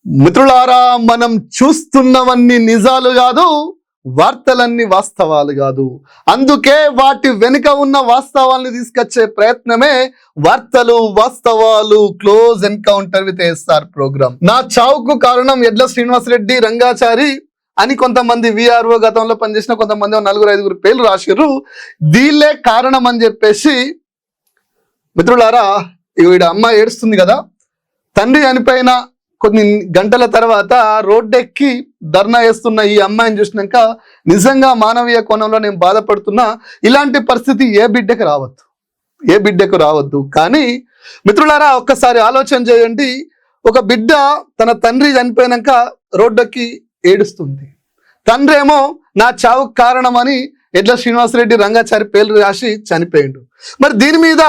మిత్రులారా, మనం చూస్తున్నవన్నీ నిజాలు కాదు, వార్తలన్నీ వాస్తవాలు కాదు. అందుకే వాటి వెనుక ఉన్న వాస్తవాల్ని తీసుకొచ్చే ప్రయత్నమే వార్తలు వాస్తవాలు close encounter with SR program. నా చావుకు కారణం యడ్ల శ్రీనివాసరెడ్డి రంగాచారి అని కొంతమంది విఆర్ఓ గతంలో పనిచేసిన కొంతమంది 4-5 పేర్లు రాసిర్రు. దీనిలే కారణం అని చెప్పేసి మిత్రులారా, ఈవిడ అమ్మ ఏడుస్తుంది కదా, తండ్రి చనిపోయిన కొన్ని గంటల తర్వాత రోడ్డెక్కి ధర్నా చేస్తున్న ఈ అమ్మాయిని చూసినాక నిజంగా మానవీయ కోణంలో నేను బాధపడుతున్నా. ఇలాంటి పరిస్థితి ఏ బిడ్డకు రావద్దు. కానీ మిత్రులారా, ఒక్కసారి ఆలోచన చేయండి. ఒక బిడ్డ తన తండ్రి చనిపోయినాక రోడ్డెక్కి ఏడుస్తుంది. తండ్రి ఏమో నా చావుకు కారణమని యడ్ల శ్రీనివాసరెడ్డి రంగాచారి పేర్లు రాసి చనిపోయిండు. మరి దీని మీద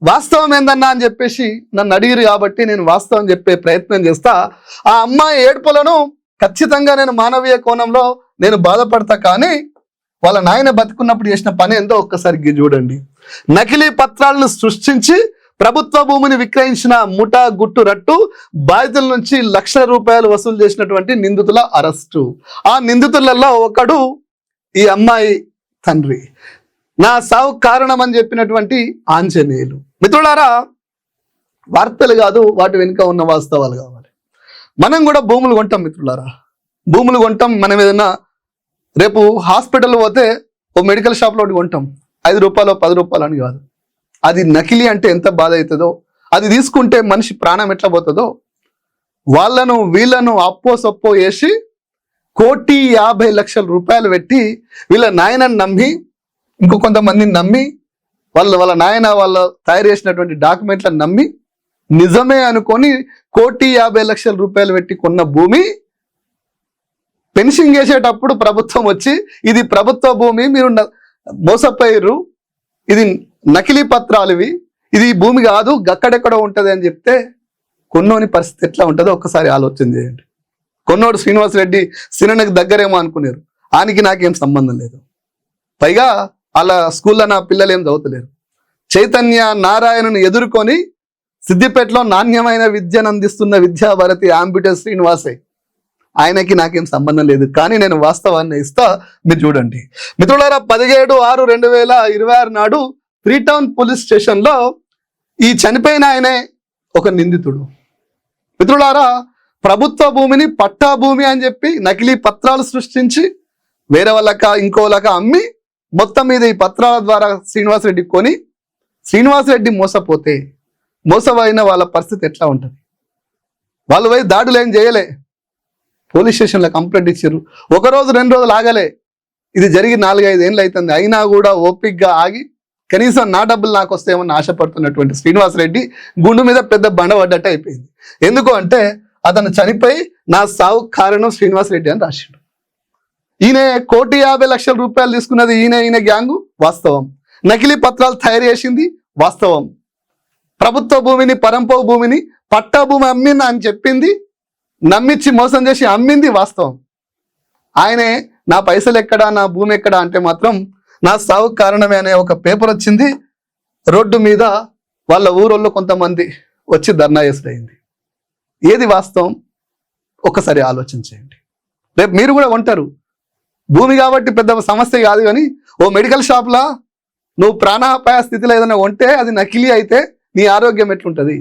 వాస్తవం ఏందన్నా అని చెప్పేసి నన్ను అడిగిరు కాబట్టి నేను వాస్తవం చెప్పే ప్రయత్నం చేస్తా. ఆ అమ్మాయి ఏడుపులను ఖచ్చితంగా నేను మానవీయ కోణంలో నేను బాధపడతా. కానీ వాళ్ళ నాయన బతుకున్నప్పుడు చేసిన పని ఎంతో ఒక్కసారి చూడండి. నకిలీ పత్రాలను సృష్టించి ప్రభుత్వ భూమిని విక్రయించిన ముఠా గుట్టు రట్టు బాధితుల నుంచి లక్షల రూపాయలు వసూలు చేసినటువంటి నిందితుల అరెస్టు. ఆ నిందితులలో ఒకడు ఈ అమ్మాయి తండ్రి. నా సావు కారణం అని చెప్పినటువంటి ఆంజనేయులు. మిత్రులారా, వార్తలు కాదు, వాటి వెనుక ఉన్న వాస్తవాలు కావాలి. మనం కూడా భూములు కొంటాం మిత్రులారా, భూములు కొంటాం. మనం ఏదైనా రేపు హాస్పిటల్ పోతే ఓ మెడికల్ షాప్లో ఒకటి కొంటాం, 5 రూపాయలు 10 రూపాయలు అని కాదు. అది నకిలీ అంటే ఎంత బాధ అవుతుందో, అది తీసుకుంటే మనిషి ప్రాణం ఎట్లా పోతుందో. వాళ్ళను వీళ్ళను అప్పో సప్పో వేసి 1,50,00,000 రూపాయలు పెట్టి వీళ్ళ నాయనని నమ్మి ఇంకో కొంతమందిని నమ్మి వాళ్ళ నాయన వాళ్ళ తయారు చేసినటువంటి డాక్యుమెంట్లను నమ్మి నిజమే అనుకొని 1,50,00,000 రూపాయలు పెట్టి కొన్న భూమి పెన్షన్ చేసేటప్పుడు ప్రభుత్వం వచ్చి ఇది ప్రభుత్వ భూమి, మీరు మోసపోయారు, ఇది నకిలీ పత్రాలు, ఇది భూమి కాదు, గక్కడెక్కడ ఉంటది అని చెప్తే కొన్నోని పరిస్థితి ఎట్లా ఉంటుందో ఒక్కసారి ఆలోచన చేయండి. కొన్నోడు శ్రీనివాసరెడ్డి సిననకు దగ్గరేమో అనుకున్నారు, ఆనికి నాకేం సంబంధం లేదు. పైగా అలా స్కూల్లో నా పిల్లలు ఏం చదువుతలేరు. చైతన్య నారాయణను ఎదుర్కొని సిద్దిపేటలో నాణ్యమైన విద్యను అందిస్తున్న విద్యాభారతి ఆంబిటర్ శ్రీనివాసే, ఆయనకి నాకేం సంబంధం లేదు. కానీ నేను వాస్తవాన్ని ఇస్తా, మీరు చూడండి. మిత్రులారా, 17/6/2026 నాడు 3 టౌన్ పోలీస్ స్టేషన్లో ఈ చనిపోయిన ఆయనే ఒక నిందితుడు. మిత్రులారా, ప్రభుత్వ భూమిని పట్టా భూమి అని చెప్పి నకిలీ పత్రాలు సృష్టించి వేరే వాళ్ళక ఇంకోలక అమ్మి మొత్తం మీద ఈ పత్రాల ద్వారా శ్రీనివాసరెడ్డి కొని శ్రీనివాసరెడ్డి మోసపోతే మోసపోయిన వాళ్ళ పరిస్థితి ఎట్లా ఉంటుంది? వాళ్ళు పోయి దాడులు ఏం చేయలే, పోలీస్ స్టేషన్లో కంప్లైంట్ ఇచ్చారు. 1 రోజు 2 రోజులు ఆగలే. ఇది జరిగి 4-5 ఏళ్ళు అవుతుంది. అయినా కూడా ఓపిక్గా ఆగి కనీసం నా డబ్బులు నాకు వస్తాయేమని ఆశపడుతున్నటువంటి శ్రీనివాసరెడ్డి గుండు మీద పెద్ద బండ పడ్డట్టు అయిపోయింది. ఎందుకు అంటే అతను చనిపోయి నా సావు కారణం శ్రీనివాసరెడ్డి అని రాసిండు. ఈయన 1,50,00,000 రూపాయలు తీసుకున్నది ఈయన గ్యాంగు, వాస్తవం. నకిలీ పత్రాలు తయారు చేసింది, వాస్తవం. ప్రభుత్వ భూమిని పరంపో భూమిని పట్టా భూమి అమ్మింది అని చెప్పింది, నమ్మించి మోసం చేసి అమ్మింది, వాస్తవం. ఆయనే నా పైసలు ఎక్కడా, నా భూమి ఎక్కడా అంటే మాత్రం నా సావు కారణమే అనే ఒక పేపర్ వచ్చింది. రోడ్డు మీద వాళ్ళ ఊరోళ్ళు కొంతమంది వచ్చి ధర్నా చేసేది. ఏది వాస్తవం ఒక్కసారి ఆలోచన చేయండి. రేపు మీరు కూడా కొంటారు భూమి కాబట్టి పెద్ద సమస్య కాదు. కానీ ఓ మెడికల్ షాప్లా నువ్వు ప్రాణాపాయ స్థితిలో ఏదైనా కొంటే అది నకిలీ అయితే నీ ఆరోగ్యం ఎట్లుంటుంది?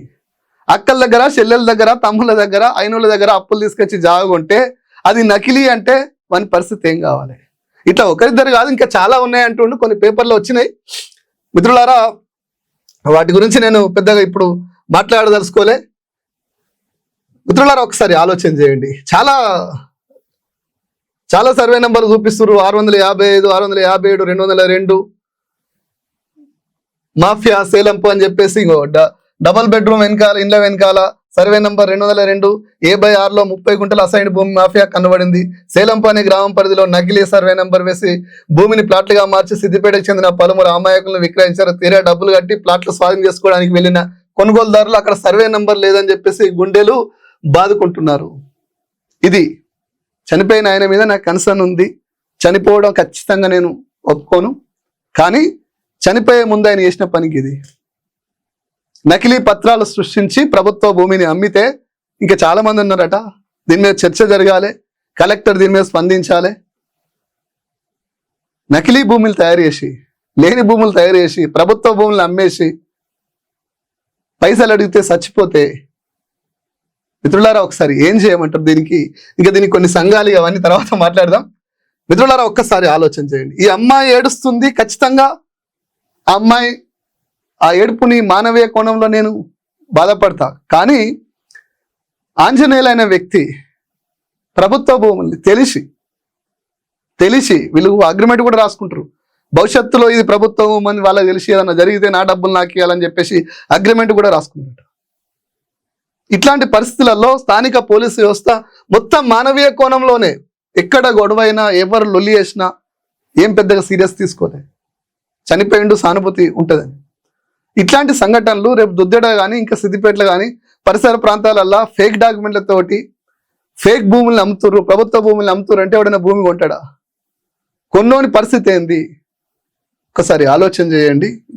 అక్కల దగ్గర, చెల్లెల దగ్గర, తమ్ముళ్ళ దగ్గర, అయినోళ్ళ దగ్గర అప్పులు తీసుకొచ్చి జాగ కొంటే అది నకిలీ అంటే వాని పరిస్థితి ఏం కావాలి? ఇట్లా ఒకరిద్దరు కాదు, ఇంకా చాలా ఉన్నాయి అంటుండు. కొన్ని పేపర్లో వచ్చినాయి. మిత్రులారా, వాటి గురించి నేను పెద్దగా ఇప్పుడు మాట్లాడదలుచుకోలే. మిత్రులారా, ఒకసారి ఆలోచన చేయండి. చాలా సర్వే నెంబర్లు చూపిస్తున్నారు. 655, 657, 202 మాఫియా సేలంపు అని చెప్పేసి డబల్ బెడ్రూమ్ వెనకాల, ఇండ్ల వెనకాల సర్వే నెంబర్ 202 A/6లో 30 గుంటల అసైన్డ్ భూమి మాఫియా కనబడింది. సేలంపు అనే గ్రామం పరిధిలో నకిలీ సర్వే నెంబర్ వేసి భూమిని ప్లాట్లుగా మార్చి సిద్దిపేటకు చెందిన పలువురు అమాయకులను విక్రయించారు. తీరా డబ్బులు కట్టి ప్లాట్లు స్వాధీనం చేసుకోవడానికి వెళ్ళిన కొనుగోలుదారులు అక్కడ సర్వే నెంబర్ లేదని చెప్పేసి గుండెలు బాదుకుంటున్నారు. ఇది చనిపోయిన ఆయన మీద నాకు కన్సర్న్ ఉంది. చనిపోవడం ఖచ్చితంగా నేను ఒప్పుకోను. కానీ చనిపోయే ముందు ఆయన చేసిన పనికి ఇది. నకిలీ పత్రాలు సృష్టించి ప్రభుత్వ భూమిని అమ్మితే ఇంకా చాలా మంది ఉన్నారట. దీని మీద చర్చ జరగాలి, కలెక్టర్ దీని మీద స్పందించాలి. నకిలీ భూములు తయారు చేసి, లేని భూములు తయారు చేసి, ప్రభుత్వ భూములు అమ్మేసి పైసలు అడిగితే చచ్చిపోతే మిత్రులారా ఒకసారి ఏం చేయమంటారు దీనికి? దీనికి కొన్ని సంఘాలు అవన్నీ తర్వాత మాట్లాడదాం. మిత్రులారా ఒక్కసారి ఆలోచన చేయండి. ఈ అమ్మాయి ఏడుస్తుంది, ఖచ్చితంగా ఆ అమ్మాయి ఆ ఏడుపుని మానవీయ కోణంలో నేను బాధపడతా. కానీ ఆంజనేయులైన వ్యక్తి ప్రభుత్వ భూముల్ని తెలిసి వీళ్ళు అగ్రిమెంట్ కూడా రాసుకుంటారు. భవిష్యత్తులో ఇది ప్రభుత్వం అని వాళ్ళకి తెలిసి ఏదన్నా జరిగితే నా డబ్బులు నాకు ఇవ్వాలని చెప్పేసి అగ్రిమెంట్ కూడా రాసుకున్నట్టు. ఇట్లాంటి పరిస్థితులలో స్థానిక పోలీసు వ్యవస్థ మొత్తం మానవీయ కోణంలోనే, ఎక్కడ గొడవైనా ఎవరు లొల్లి చేసినా ఏం పెద్దగా సీరియస్ తీసుకోలే, చనిపోయిండు సానుభూతి ఉంటుందని. ఇట్లాంటి సంఘటనలు రేపు దుద్దెడ కానీ ఇంకా సిద్దిపేటలో కానీ పరిసర ప్రాంతాలల్లో ఫేక్ డాక్యుమెంట్లతోటి ఫేక్ భూముల్ని అమ్ముతుర్రు, ప్రభుత్వ భూముల్ని అమ్ముతుర్రు అంటే ఎవడైనా భూమి కొంటాడా? కొన్నోని పరిస్థితి ఏంది? ఒకసారి ఆలోచన చేయండి.